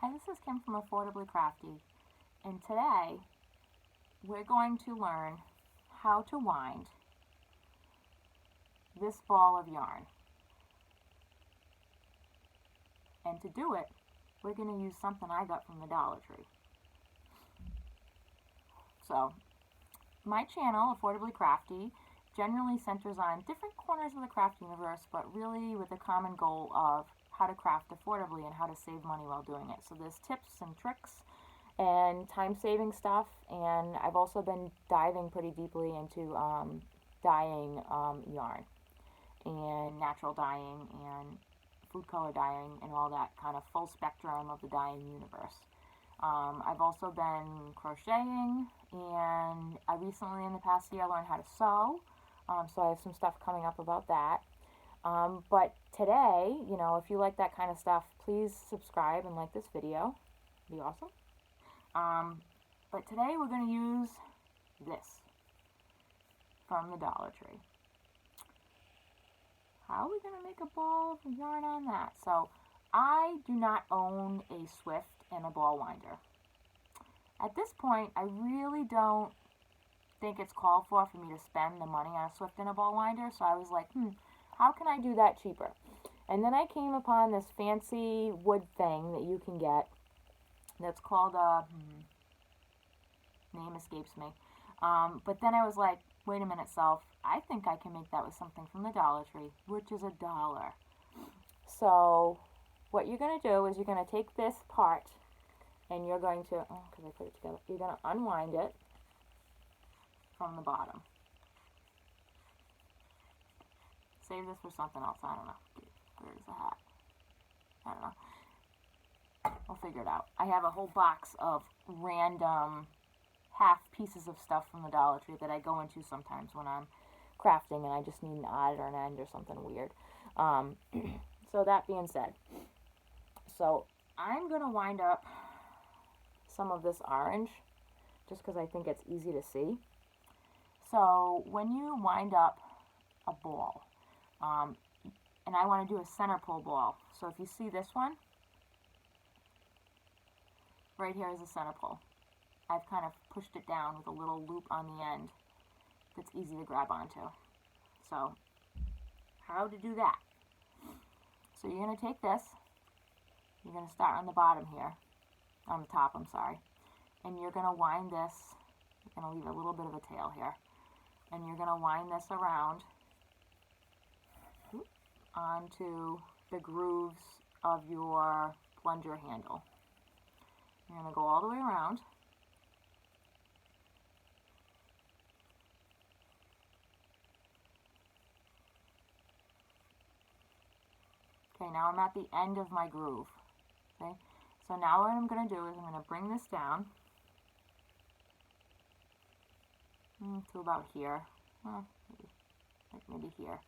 Hi, this is Kim from Affordably Crafty, and today we're going to learn how to wind this ball of yarn. And to do it, we're going to use something I got from the Dollar Tree. So, my channel, Affordably Crafty, generally centers on different corners of the craft universe, but really with the common goal of how to craft affordably and how to save money while doing it. So there's tips and tricks and time-saving stuff, and I've also been diving pretty deeply into dyeing yarn and natural dyeing and food color dyeing and all that kind of full spectrum of the dyeing universe. I've also been crocheting, and I recently in the past year learned how to sew, so I have some stuff coming up about that. But today, you know, if you like that kind of stuff, please subscribe and like this video. It'd be awesome. But today we're going to use this from the Dollar Tree. How are we going to make a ball of yarn on that? So I do not own a Swift and a ball winder. At this point, I really don't think it's called for me to spend the money on a Swift and a ball winder. So I was like, how can I do that cheaper? And then I came upon this fancy wood thing that you can get that's called name escapes me. But then I was like, wait a minute, self, I think I can make that with something from the Dollar Tree, which is $1. So what you're going to do is you're going to take this part and you're going to, because I put it together, you're going to unwind it from the bottom. Save this for something else. I don't know. Where's the hat? I don't know. I'll figure it out. I have a whole box of random half pieces of stuff from the Dollar Tree that I go into sometimes when I'm crafting and I just need an odd or an end or something weird. So that being said, so I'm going to wind up some of this orange just because I think it's easy to see. So when you wind up a ball, and I want to do a center pull ball. So if you see this one, right here is a center pull. I've kind of pushed it down with a little loop on the end that's easy to grab onto. So how to do that? So you're going to take this, you're going to start on the bottom here, on the top, I'm sorry, and you're going to wind this, you're going to leave a little bit of a tail here, and you're going to wind this around onto the grooves of your plunger handle. You're going to go all the way around. Okay, now I'm at the end of my groove. Okay, so now what I'm going to do is I'm going to bring this down to about here, maybe here.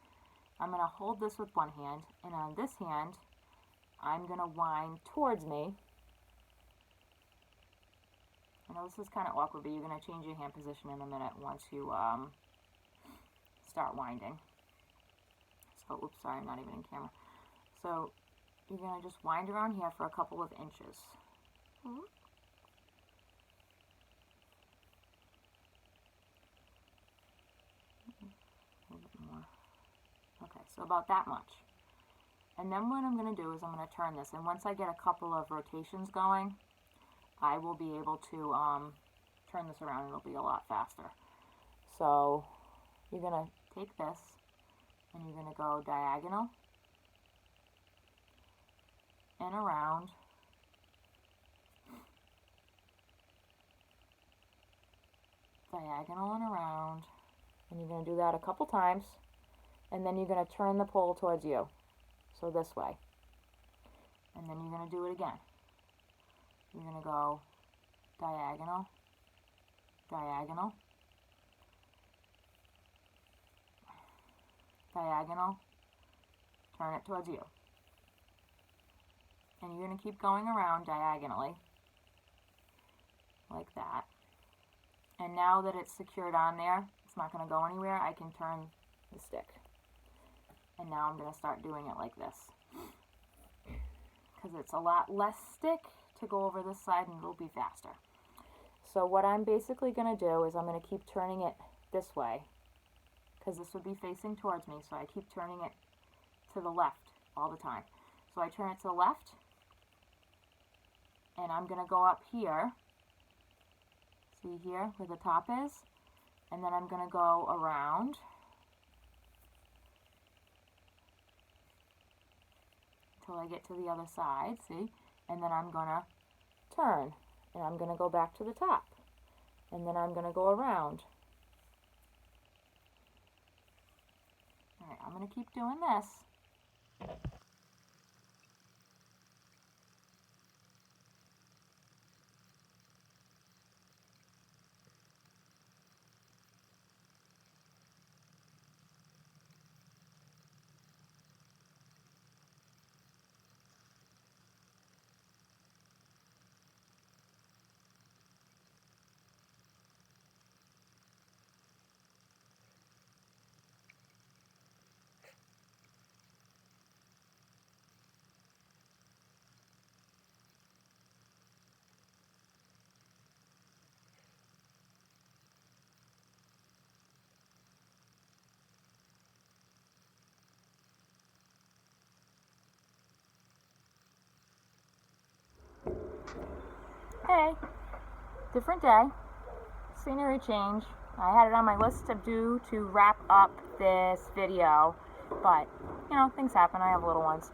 I'm going to hold this with one hand, and on this hand, I'm going to wind towards me. I know this is kind of awkward, but you're going to change your hand position in a minute once you start winding. So, oops, sorry, I'm not even in camera. So, you're going to just wind around here for a couple of inches. Okay, so about that much. And then what I'm going to do is I'm going to turn this, and once I get a couple of rotations going, I will be able to turn this around and it'll be a lot faster. So you're going to take this and you're going to go diagonal and around, diagonal and around, and you're going to do that a couple times. And then you're going to turn the pole towards you, so this way. And then you're going to do it again. You're going to go diagonal, diagonal, diagonal, turn it towards you. And you're going to keep going around diagonally, like that. And now that it's secured on there, it's not going to go anywhere, I can turn the stick. And now I'm going to start doing it like this, because it's a lot less stick to go over this side and it'll be faster. So what I'm basically going to do is I'm going to keep turning it this way, because this would be facing towards me, so I keep turning it to the left all the time. So I turn it to the left, and I'm going to go up here, see here where the top is, and then I'm going to go around until I get to the other side, see, and then I'm going to turn, and I'm going to go back to the top, and then I'm going to go around. All right, I'm going to keep doing this. Hey, different day, scenery change. I had it on my list to wrap up this video, but you know, things happen. I have little ones.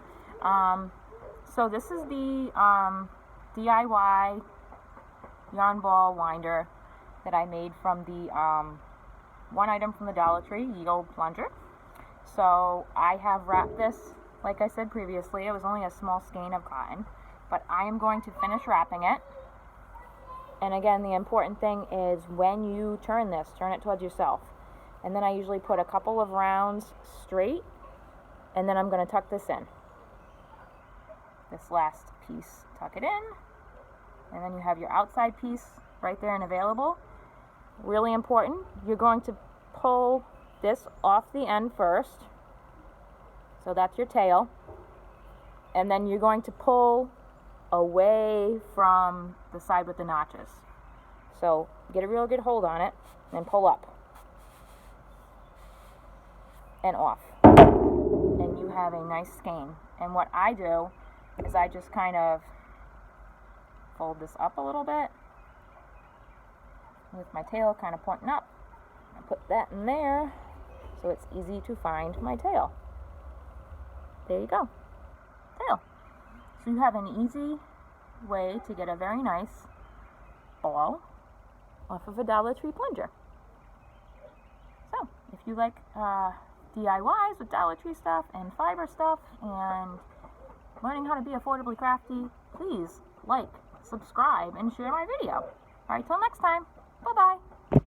So this is the DIY yarn ball winder that I made from the one item from the Dollar Tree, Eagle plunger. So I have wrapped this, like I said previously, it was only a small skein of cotton, but I am going to finish wrapping it. And again, the important thing is when you turn this, turn it towards yourself. And then I usually put a couple of rounds straight, and then I'm going to tuck this in. This last piece, tuck it in, and then you have your outside piece right there and available. Really important, you're going to pull this off the end first. So that's your tail. And then you're going to pull away from the side with the notches. So get a real good hold on it and pull up and off. And you have a nice skein. And what I do is I just kind of fold this up a little bit with my tail kind of pointing up. I put that in there so it's easy to find my tail. There you go. Tail. So you have an easy way to get a very nice ball off of a Dollar Tree plunger. So if you like DIYs with Dollar Tree stuff and fiber stuff and learning how to be affordably crafty, please like, subscribe, and share my video. Alright, till next time. Bye-bye.